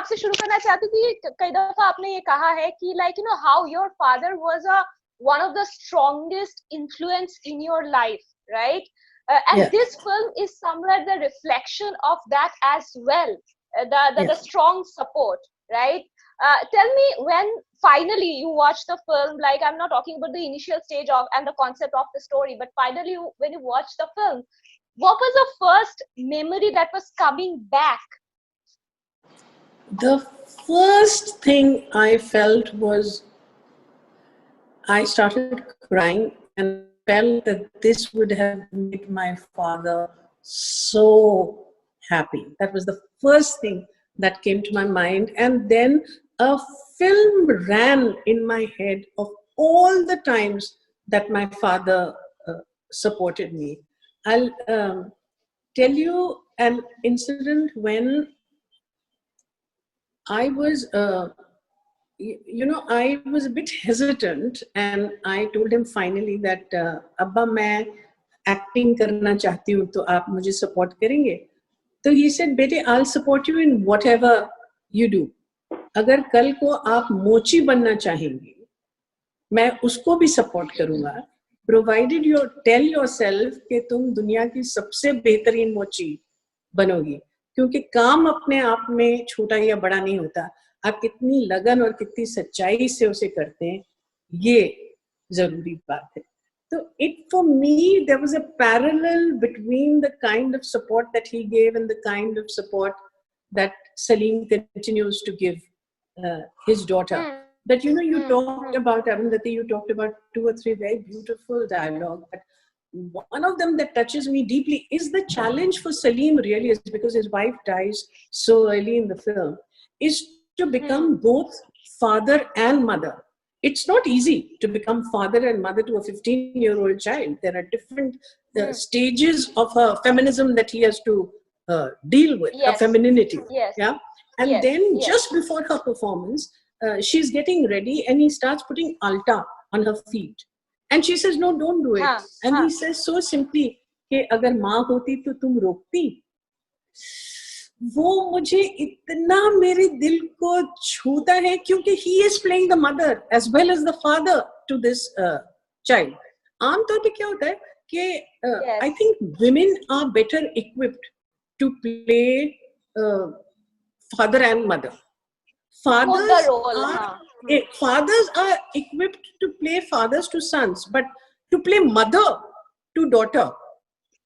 आपसे शुरू करना चाहती थी, कई दफा आपने ये कहा है कि like you know how your father was a one of the strongest influence in your life, right? And Yeah. this film is somewhere the reflection of that as well. The Yeah. strong support, right? Tell me, when finally you watch the film, like I'm not talking about the initial stage of and the concept of the story, but finally when you watch the film, what was the first memory that was coming back? The first thing I felt was I started crying and felt that this would have made my father so happy. That was the first thing that came to my mind. And then a film ran in my head of all the times that my father supported me. I'll tell you an incident when I was I was a bit hesitant, and I told him finally that Abba, मैं acting करना चाहती हूँ, तो आप मुझे support करेंगे? तो he said, बेटे, I'll support you in whatever you do. अगर कल को आप मोची बनना चाहेंगे, मैं उसको भी support करूँगा, provided you tell yourself कि तुम दुनिया की सबसे बेहतरीन मोची बनोगी, क्योंकि काम अपने आप में छोटा या बड़ा नहीं होता, आप कितनी लगन और कितनी सच्चाई से उसे करते हैं, ये जरूरी बात है. So for me, there was a parallel between the kind of support that he gave and the kind of support that Salim continues to give his daughter. That, you talked about, Arundhati, you talked about 2 or 3 very beautiful dialogue, but one of them that touches me deeply is the challenge for Salim, really, is because his wife dies so early in the film, is to become both father and mother. It's not easy to become father and mother to a 15-year-old child. There are different stages of her feminism that he has to deal with, her femininity. Yeah? And then just before her performance, she's getting ready and he starts putting alta on her feet. And she says, no, don't do it. And he says so simply, कि अगर माँ होती तो तुम रोकती. वो मुझे इतना मेरे दिल को छूता है, क्योंकि he is playing the mother as well as the father to this child. आमतौर पे क्या होता है कि I think women are better equipped to play father and mother. Fathers are equipped to play fathers to sons, but to play mother to daughter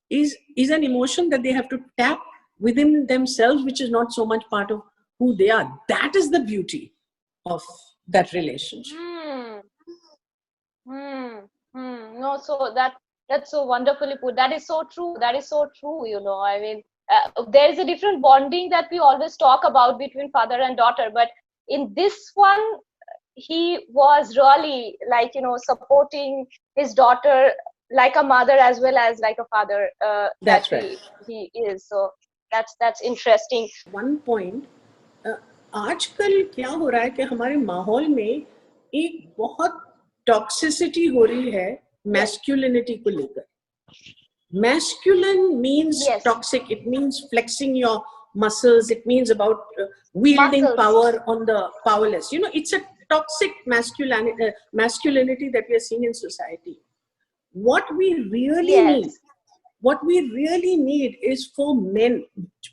is an emotion that they have to tap within themselves, which is not so much part of who they are. That is the beauty of that relationship. No, so that's so wonderfully put. That is so true. That is so true. I mean, there is a different bonding that we always talk about between father and daughter, but in this one, he was really supporting his daughter like a mother as well as like a father. That's right. He is. So that's interesting. One point, आजकल क्या हो रहा है कि हमारे माहौल में एक बहुत टॉक्सिसिटी हो रही है मैस्कुलिनिटी को लेकर. Masculine means toxic. It means flexing your muscles. It means about wielding power on the powerless. It's a toxic masculinity that we are seeing in society. What we really need is for men.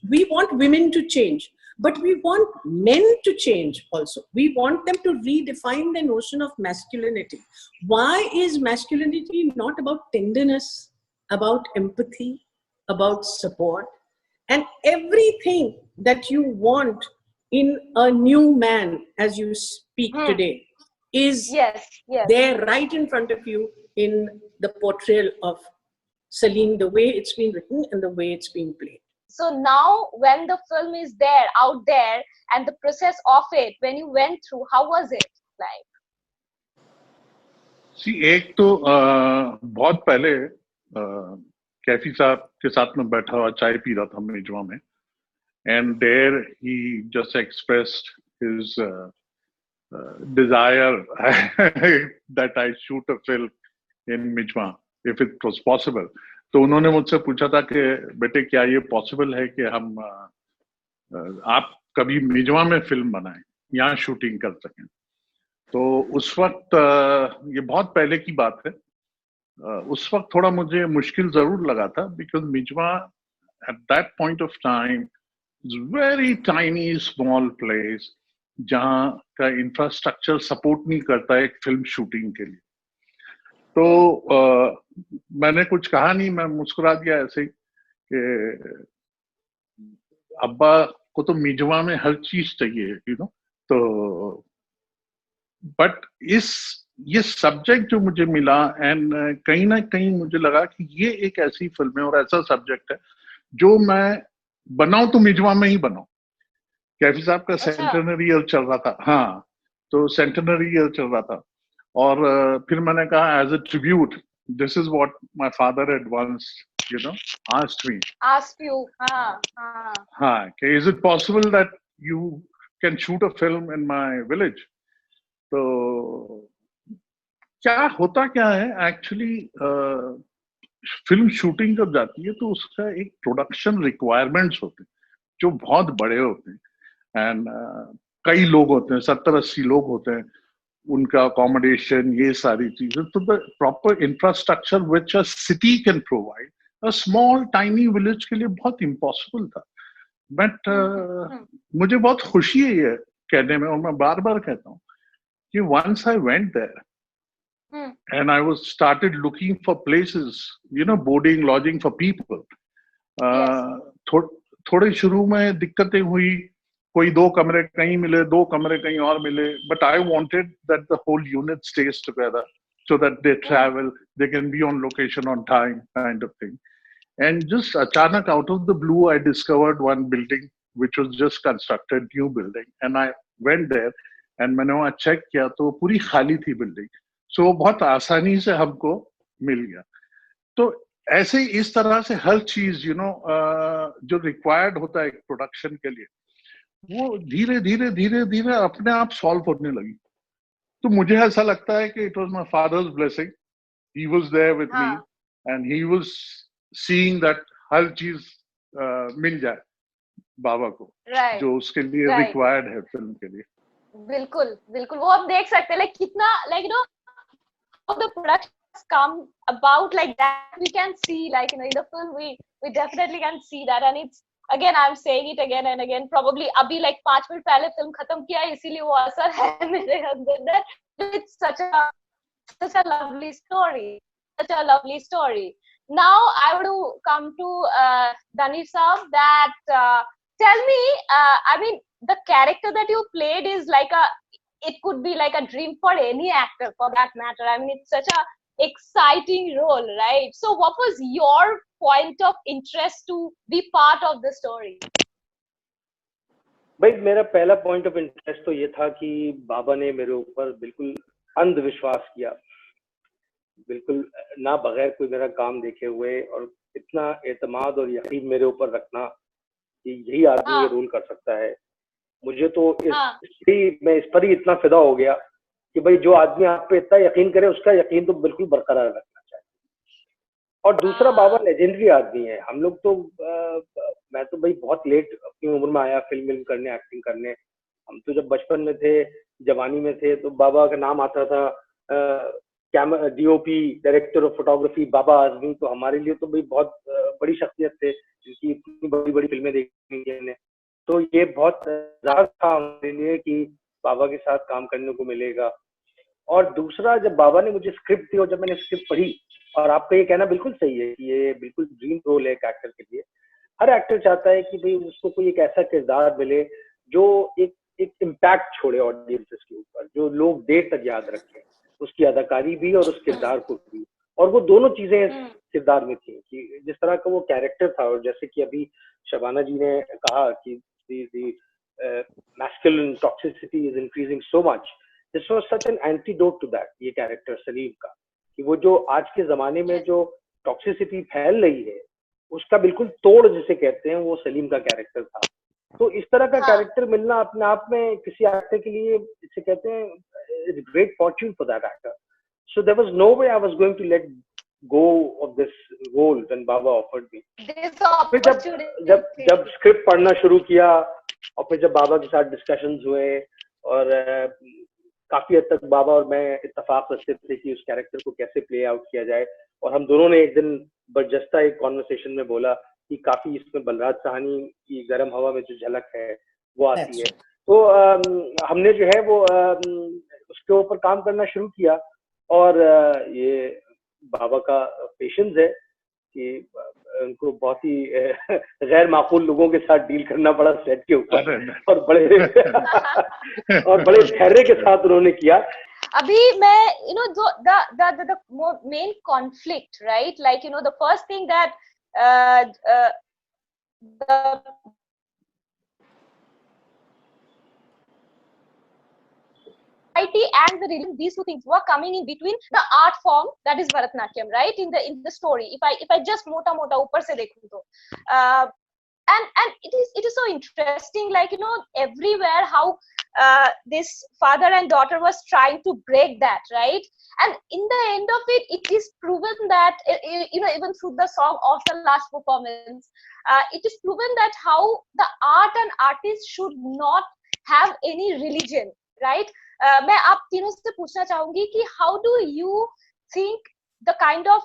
We want women to change, but we want men to change also. We want them to redefine the notion of masculinity. Why is masculinity not about tenderness, about empathy, about support, and everything that you want in a new man as you speak today is there right in front of you in the portrayal of Salim, the way it's been written and the way it's been played. So now when the film is out there, and the process of it, when you went through, how was it like? See, एक तो बहुत पहले कैफी साहब के साथ में बैठा हुआ चाय पी रहा था मिजवा में, and there he just expressed his desire that I shoot a film in Mijwa if it was possible. तो उन्होंने मुझसे पूछा था कि बेटे क्या ये पॉसिबल है कि हम आप कभी मिजवा में फिल्म बनाए, यहाँ शूटिंग कर सकें। तो उस वक्त ये बहुत पहले की बात है, उस वक्त थोड़ा मुझे मुश्किल जरूर लगा था, because Mijwan at that point of time is very tiny small place, जहाँ का इंफ्रास्ट्रक्चर सपोर्ट नहीं करता एक फिल्म शूटिंग के लिए। तो मैंने कुछ कहा नहीं, मैं मुस्कुरा दिया ऐसे ही कि अब्बा को तो मिजवा में हर चीज चाहिए, यू नो। तो बट ये सब्जेक्ट जो मुझे मिला, एंड कहीं ना कहीं मुझे लगा कि ये एक ऐसी फिल्म है और ऐसा सब्जेक्ट है जो मैं बनाऊं तो मिजवा में ही बनाऊं। कैफी साहब का सेंटेनरी ईयर चल रहा था, हाँ, तो सेंटेनरी ईयर चल रहा था, और फिर मैंने कहा as a tribute, this is what my father had once, you know, asked you, हाँ, कि is it possible that you can shoot a film in my village. तो क्या होता क्या है एक्चुअली, फिल्म शूटिंग जब जाती है तो उसका एक प्रोडक्शन रिक्वायरमेंट्स होते हैं जो बहुत बड़े होते हैं, एंड कई लोग होते हैं, 70-80 लोग होते हैं, उनका अकोमोडेशन, ये सारी चीजें। तो the proper infrastructure which a city can provide, a small tiny village के लिए बहुत इम्पॉसिबल था। बट मुझे बहुत खुशी है ये कहने में, और मैं बार बार कहता हूँ कि once I went there and I was started looking for places, you know, boarding, lodging for people. थोड़े शुरू में दिक्कतें हुई, कोई 2 कमरे कहीं मिले, 2 कमरे कहीं और मिले, but I wanted that the whole unit stays together so that they travel, they can be on location on time, kind of thing. And just achanak out of the blue, I discovered one building which was just constructed, new building, and I went there and मैंने वहाँ check किया तो पूरी खाली थी building, so बहुत आसानी से हमको मिल गया। तो ऐसे इस तरह से हर चीज, यू नो, जो रिक्वायर्ड होता है एक प्रोडक्शन के लिए, वो धीरे धीरे धीरे धीरे अपने आप सॉल्व होने लगी। तो मुझे ऐसा लगता है कि it was my father's blessing, he was there with me and he was seeing that हर चीज मिल जाए बाबा को, जो उसके लिए रिक्वायर्ड है फिल्म के लिए। बिल्कुल बिल्कुल, वो हम देख सकते हैं लाइक कितना, like you know, how the productions come about like that, we can see, like, you know, in the film we definitely can see that. And it's, again, I'm saying it again and again, probably abhi like 5 minute pehle film khatam kiya hai, isliye wo asar hai mere andar. It's such a lovely story, such a lovely story. Now I want to come to Danish Saab, that tell me, I mean, the character that you played is like it could be like a dream for any actor for that matter. I mean, it's such a exciting role, right? So what was your point of interest to be part of the story? भाई, मेरा पहला point of interest तो ये था कि बाबा ने मेरे ऊपर बिल्कुल अंधविश्वास किया, बिल्कुल ना बगैर कोई मेरा काम देखे हुए, और इतना एतमाद और यकीन मेरे ऊपर रखना कि यही आदमी ये रोल कर सकता है। मुझे तो मैं इस पर ही इतना फिदा हो गया कि भाई, जो आदमी आप पे इतना यकीन करे, उसका यकीन तो बिल्कुल बरकरार रखना चाहिए। और दूसरा, बाबा लेजेंडरी आदमी है। हम लोग तो मैं तो भाई बहुत लेट अपनी उम्र में आया फिल्म करने, एक्टिंग करने। हम तो जब बचपन में थे, जवानी में थे, तो बाबा का नाम आता था, DOP, डायरेक्टर ऑफ फोटोग्राफी, बाबा आजमी। तो हमारे लिए तो भाई बहुत बड़ी शख्सियत थे, जिनकी इतनी बड़ी बड़ी फिल्में देखी हमने। तो ये बहुत राज था हमारे लिए कि बाबा के साथ काम करने को मिलेगा। और दूसरा, जब बाबा ने मुझे स्क्रिप्ट दी और जब मैंने स्क्रिप्ट पढ़ी, और आपका ये कहना बिल्कुल सही है कि ये बिल्कुल ड्रीम रोल है एक एक्टर के लिए। हर एक्टर चाहता है कि भाई उसको कोई एक ऐसा किरदार मिले जो एक इम्पैक्ट छोड़े ऑडियंसेस के ऊपर, जो लोग देर तक याद रखें, उसकी अदाकारी भी और उस किरदार को भी। और वो दोनों चीजें इस किरदार में थी कि जिस तरह का वो कैरेक्टर था, और जैसे कि अभी शबाना जी ने कहा कि the masculine toxicity is increasing so much. This was such an antidote to that, ये कैरेक्टर सलीम का, कि वो जो आज के जमाने में जो टॉक्सिसिटी फैल रही है, उसका बिल्कुल तोड़ जिसे कहते हैं, वो सलीम का कैरेक्टर था। तो इस तरह का कैरेक्टर मिलना अपने आप में किसी एक्टर के लिए, इसे कहते हैं, it's great Fortune for that actor. So there was no way I was going to let go of this role when Baba offered me. This opportunity. जब स्क्रिप्ट पढ़ना शुरू किया, और फिर जब बाबा के साथ डिस्कशंस हुए और काफी हद तक बाबा और मैं इत्तेफाक रखते थे कि उस कैरेक्टर को कैसे प्ले आउट किया जाए, और हम दोनों ने एक दिन बरजस्ता एक कॉन्वर्सेशन में बोला कि काफी इसमें बलराज साहनी की गर्म हवा में जो झलक है वो आती है। तो हमने जो है वो उसके ऊपर काम करना शुरू किया, और ये बाबा का पेशेंस है कि उनको बहुत ही गैर माकूल लोगों के साथ डील करना पड़ा सेट के ऊपर, और बड़े धैर्य के साथ उन्होंने किया। अभी मैं the main conflict, right, like the first thing that the society and the religion, these two things were coming in between the art form that is Bharatnatyam, right, in the story. If I just mota upar se dekhu to and it is so interesting, like everywhere how this father and daughter was trying to break that, right, and in the end of it, it is proven that even through the song of the last performance, it is proven that how the art and artist should not have any religion, right. मैं आप तीनों से पूछना चाहूंगी कि how do you think the kind of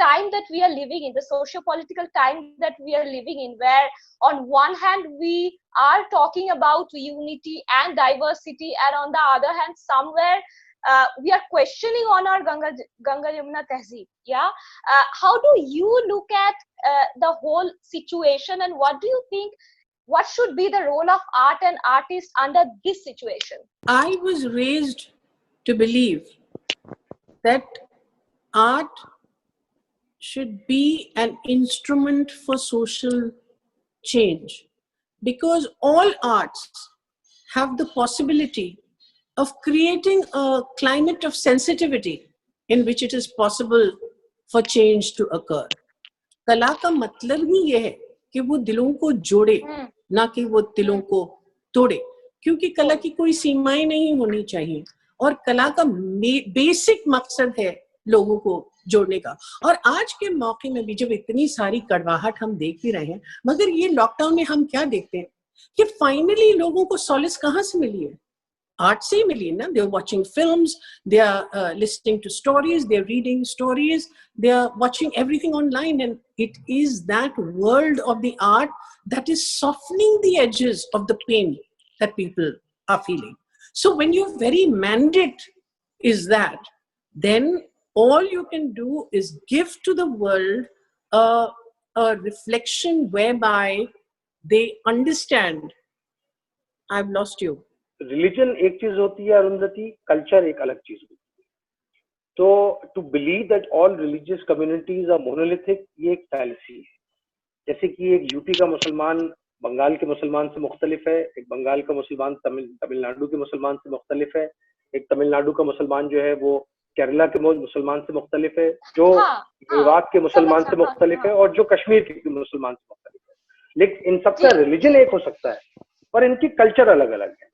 time that we are living in, the socio-political time that we are living in, where on one hand we are talking about unity and diversity, and on the other hand somewhere we are questioning on our Ganga Yamuna Tehzeeb, yeah. How do you look at the whole situation, and what do you think, what should be the role of art and artists under this situation? I was raised to believe that art should be an instrument for social change, because all arts have the possibility of creating a climate of sensitivity in which it is possible for change to occur. कला का मतलब ही ये है कि वो दिलों को जोड़े, ना कि वो दिलों को तोड़े, क्योंकि कला की कोई सीमाएं नहीं होनी चाहिए, और कला का बेसिक मकसद है लोगों को जोड़ने का। और आज के मौके में भी जब इतनी सारी कड़वाहट हम देख ही रहे हैं, मगर ये लॉकडाउन में हम क्या देखते हैं कि फाइनली लोगों को सॉलिस कहाँ से मिली है? आर्ट से ही मिली ना। They are watching films, they are listening to stories, they are reading stories, they are watching everything online, and it is that world of the art that is softening the edges of the pain that people are feeling. So when your very mandate is that, then all you can do is give to the world a reflection whereby they understand, I've lost you. Religion एक चीज होती है Arundhati, culture एक अलग चीज होती है। तो to believe that all religious communities are monolithic, ये एक फैलेसी है। जैसे कि एक यूपी का मुसलमान बंगाल के मुसलमान से मुख्तलिफ है, एक बंगाल का मुसलमान तमिलनाडु के मुसलमान से मुख्तलिफ है, एक तमिलनाडु का मुसलमान जो है वो केरला के मुसलमान से मुख्तलिफ है, जो मेवात के मुसलमान से मुख्तलिफ है, और जो कश्मीर के मुसलमान से मुख्तलिफ है। लेकिन इन सबका रिलीजन एक हो सकता है, पर इनकी कल्चर अलग अलग है।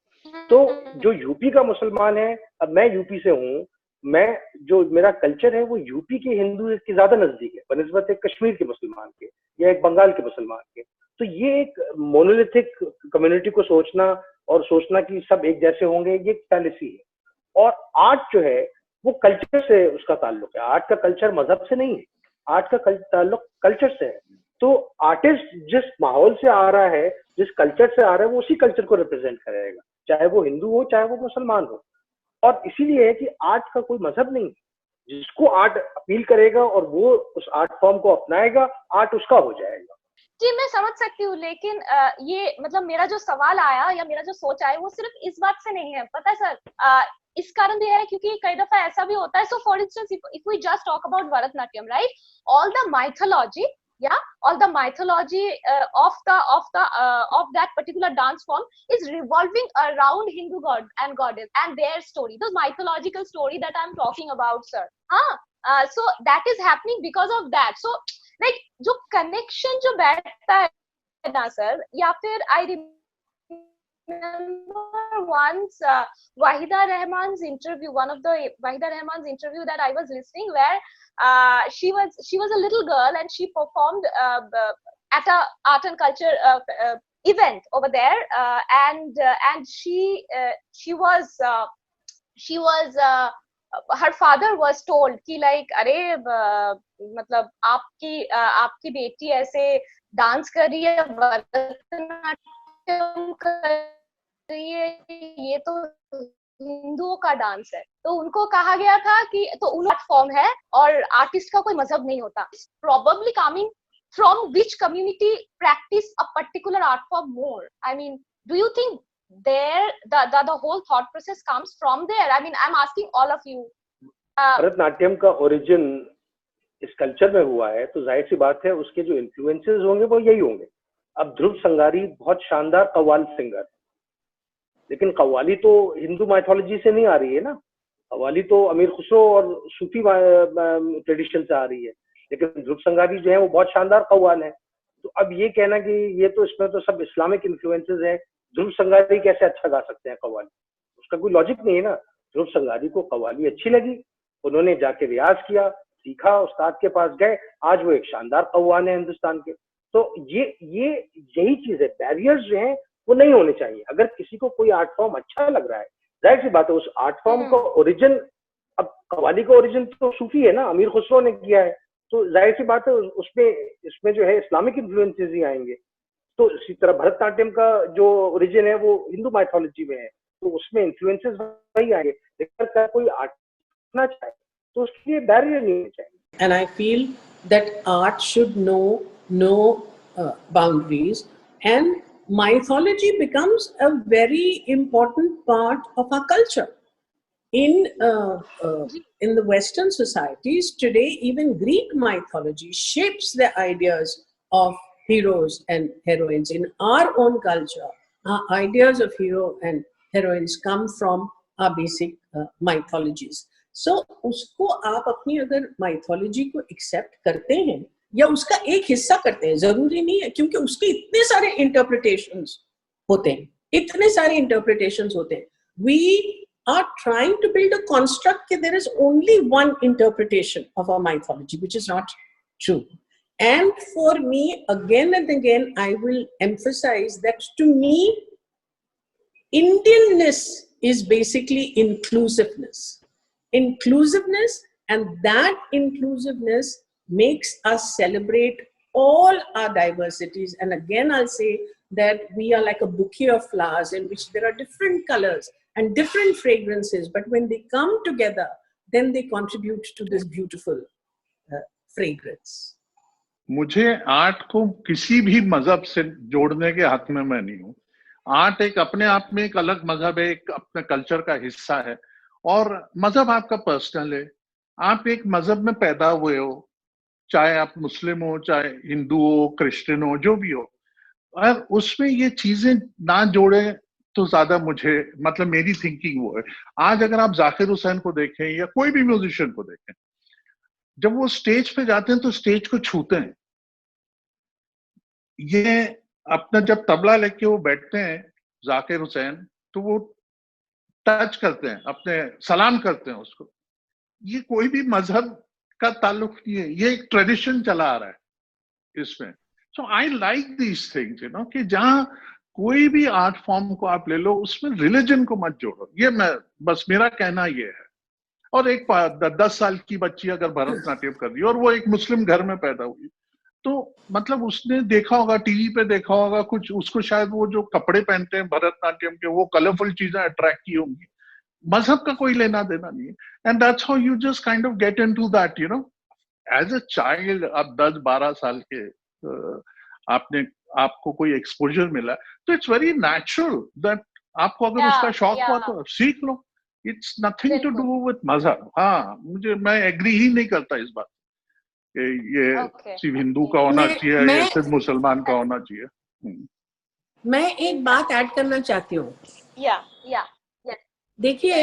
तो जो यूपी का मुसलमान है, अब मैं यूपी से हूँ, मैं जो मेरा कल्चर है वो यूपी के हिंदू के ज्यादा नजदीक है बनिस्बत एक कश्मीर के मुसलमान के या एक बंगाल के मुसलमान के। तो ये एक मोनोलिथिक कम्युनिटी को सोचना और सोचना कि सब एक जैसे होंगे, ये एक फैलेसी है। और आर्ट जो है वो कल्चर से उसका ताल्लुक है। आर्ट का कल्चर मजहब से नहीं है, आर्ट का ताल्लुक कल्चर से है। तो आर्टिस्ट जिस माहौल से आ रहा है, जिस कल्चर से आ रहा है, वो उसी कल्चर को रिप्रेजेंट करेगा, चाहे वो हिंदू हो चाहे वो मुसलमान हो। और इसीलिए है कि आर्ट का कोई मजहब नहीं, जिसको आर्ट अपील करेगा और वो उस आर्ट फॉर्म को अपनाएगा, आर्ट उसका हो जाएगा। जी मैं समझ सकती हूँ, लेकिन ये मतलब मेरा जो सवाल आया या मेरा जो सोच आया वो सिर्फ इस बात से नहीं है, पता है सर। इस कारण भी है क्योंकि कई दफा ऐसा भी होता है। So for instance if we just talk about Bharatanatyam, right, all the mythology, yeah, all the mythology of that particular dance form is revolving around Hindu god and goddess and their story, those mythological story that I'm talking about, sir. So that is happening because of that. So like जो connection जो बैठता है ना sir, या फिर I remember once Wahida Rahman's interview, one of the Wahida Rahman's interview that I was listening, where she was a little girl and she performed at a art and culture event over there, and she was her father was told कि like अरे मतलब आपकी बेटी ऐसे dance कर रही है, भरतनाट्यम कर रही है, ये तो हिंदुओं का डांस है। तो उनको कहा गया था कि तो उन आर्ट फॉर्म है और आर्टिस्ट का कोई मजहब नहीं होता। Probably coming from which community practice a particular art form more? I mean, do you think there the whole thought process comes from there? I mean, I'm asking all of you. Bharatanatyam का origin इस culture में हुआ है, तो जाहिर सी बात है उसके जो इन्फ्लुएंसेस होंगे वो यही होंगे। अब ध्रुव संगारी बहुत शानदार कव्वाल सिंगर है, लेकिन कव्वाली तो हिंदू माइथोलॉजी से नहीं आ रही है ना, कव्वाली तो अमीर खुसरो और सूफी ट्रेडिशन से आ रही है, लेकिन ध्रुव संगारी जो है वो बहुत शानदार कव्वाल है। तो अब ये कहना कि ये तो इसमें तो सब इस्लामिक इन्फ्लुएंसेस हैं, ध्रुव संगारी कैसे अच्छा गा सकते हैं कव्वाली, उसका कोई लॉजिक नहीं है ना। ध्रुव संगारी को कव्वाली अच्छी लगी, उन्होंने जाके रियाज किया, सीखा, उस्ताद के पास गए, आज वो एक शानदार कव्वाल है हिंदुस्तान के। तो ये यही चीज है, बैरियर्स जो हैं वो नहीं होने चाहिए। अगर किसी को कोई आर्ट फॉर्म अच्छा लग रहा है, जाहिर सी बात है उस आर्ट फॉर्म का ओरिजिन, अब कव्वाली का ओरिजिन तो सूफी है ना, अमीर खुसरो ने किया है, तो जाहिर सी बात है इसमें जो है इस्लामिक इन्फ्लुएंसेस ही आएंगे। तो इसी तरह भरतनाट्यम का जो ओरिजिन है वो हिंदू माइथोलॉजी में है, तो उसमें इन्फ्लुएंसेस वही आएंगे। लेकिन अगर कोई आर्ट करना चाहे तो उसके लिए बैरियर नहीं होना चाहिए। And I feel that art should know no boundaries, and mythology becomes a very important part of our culture. In the Western societies today, even Greek mythology shapes the ideas of heroes and heroines. In our own culture, our ideas of hero and heroines come from our basic mythologies. So, उसको आप अपनी अगर mythology को accept करते हैं या उसका एक हिस्सा करते हैं, जरूरी नहीं है, क्योंकि उसके इतने सारे इंटरप्रिटेशंस होते हैं, We are trying to build a construct that there is only one interpretation of our mythology, which is not true. And for me, again and again, I will emphasize that to me, Indianness is basically inclusiveness, and that inclusiveness makes us celebrate all our diversities. And again, I'll say that we are like a bouquet of flowers in which there are different colors and different fragrances, but when they come together, then they contribute to this beautiful fragrance. मुझे art को किसी भी मजहब से जोड़ने के हक में मैं नहीं हूँ। आर्ट एक अपने आप में एक अलग मजहब है, एक अपने कल्चर का हिस्सा है, और मजहब आपका पर्सनल है। आप एक मजहब में पैदा हुए हो, चाहे आप मुस्लिम हो, चाहे हिंदू हो, क्रिश्चियन हो, जो भी हो, और उसमें ये चीजें ना जोड़े तो ज्यादा मुझे, मतलब मेरी थिंकिंग वो है। आज अगर आप जाकिर हुसैन को देखें या कोई भी म्यूजिशियन को देखें, जब वो स्टेज पे जाते हैं तो स्टेज को छूते हैं। ये अपना जब तबला लेके वो बैठते हैं जाकिर हुसैन, तो वो टच करते हैं, अपने सलाम करते हैं उसको। ये कोई भी मजहब का ताल्लुक नहीं है, ये एक ट्रेडिशन चला आ रहा है इसमें। So I like these things, you know, कि जहां कोई भी आर्ट फॉर्म को आप ले लो, उसमें रिलीजन को मत जोड़ो। ये बस मेरा कहना ये है। और एक 10 साल की बच्ची अगर भरतनाट्यम कर रही है और वो एक मुस्लिम घर में पैदा हुई, तो मतलब उसने देखा होगा, टीवी पे देखा होगा कुछ, उसको शायद वो जो कपड़े पहनते हैं भरतनाट्यम के, वो कलरफुल चीजें अट्रैक्ट की होंगी। मजहब का कोई लेना देना नहीं है। And that's how you just kind of get into that, you know, as a child. आप 10-12 साल के आपको कोई एक्सपोजर मिला, तो इट्स वेरी नेचुरल दैट आपको अगर उसका शौक हुआ तो सीख लो। It's nothing to do with मजहब। हाँ, मैं एग्री ही नहीं करता इस बात, ये सिर्फ हिंदू का होना चाहिए या सिर्फ मुसलमान का होना चाहिए। मैं एक बात ऐड करना चाहती हूँ। देखिए,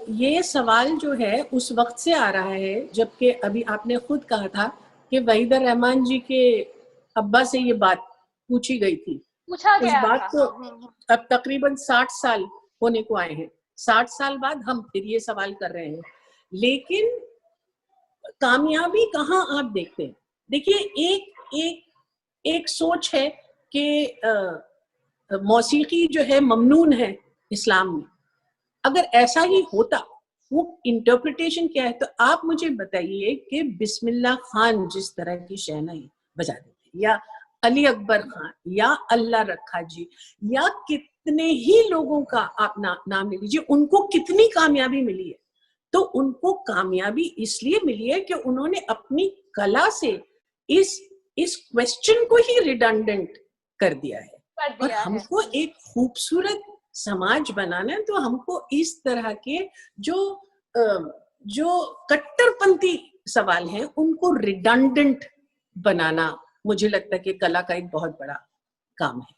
ये सवाल जो है उस वक्त से आ रहा है जबकि अभी आपने खुद कहा था कि वहीदा रहमान जी के अब्बा से ये बात पूछी गई थी। पूछा गया इस बात को अब तकरीबन 60 साल होने को आए हैं। 60 साल बाद हम फिर ये सवाल कर रहे हैं, लेकिन कामयाबी कहाँ आप देखते हैं? देखिए, एक एक सोच है कि मौसीकी जो है ममनून है इस्लाम में, अगर ऐसा ही होता, वो इंटरप्रिटेशन क्या है? तो आप मुझे बताइए कि बिस्मिल्लाह खान जिस तरह की शहनाई बजा देते, या अली अकबर खान, या अल्लाह रखा जी, या कितने ही लोगों का आप नाम ले लीजिए, उनको कितनी कामयाबी मिली है। तो उनको कामयाबी इसलिए मिली है कि उन्होंने अपनी कला से इस क्वेश्चन को ही रिडंडेंट कर दिया है। और हमको एक खूबसूरत समाज बनाना है, तो हमको इस तरह के जो कट्टरपंथी सवाल हैं उनको रिडंडेंट बनाना, मुझे लगता है कि कला का एक बहुत बड़ा काम है।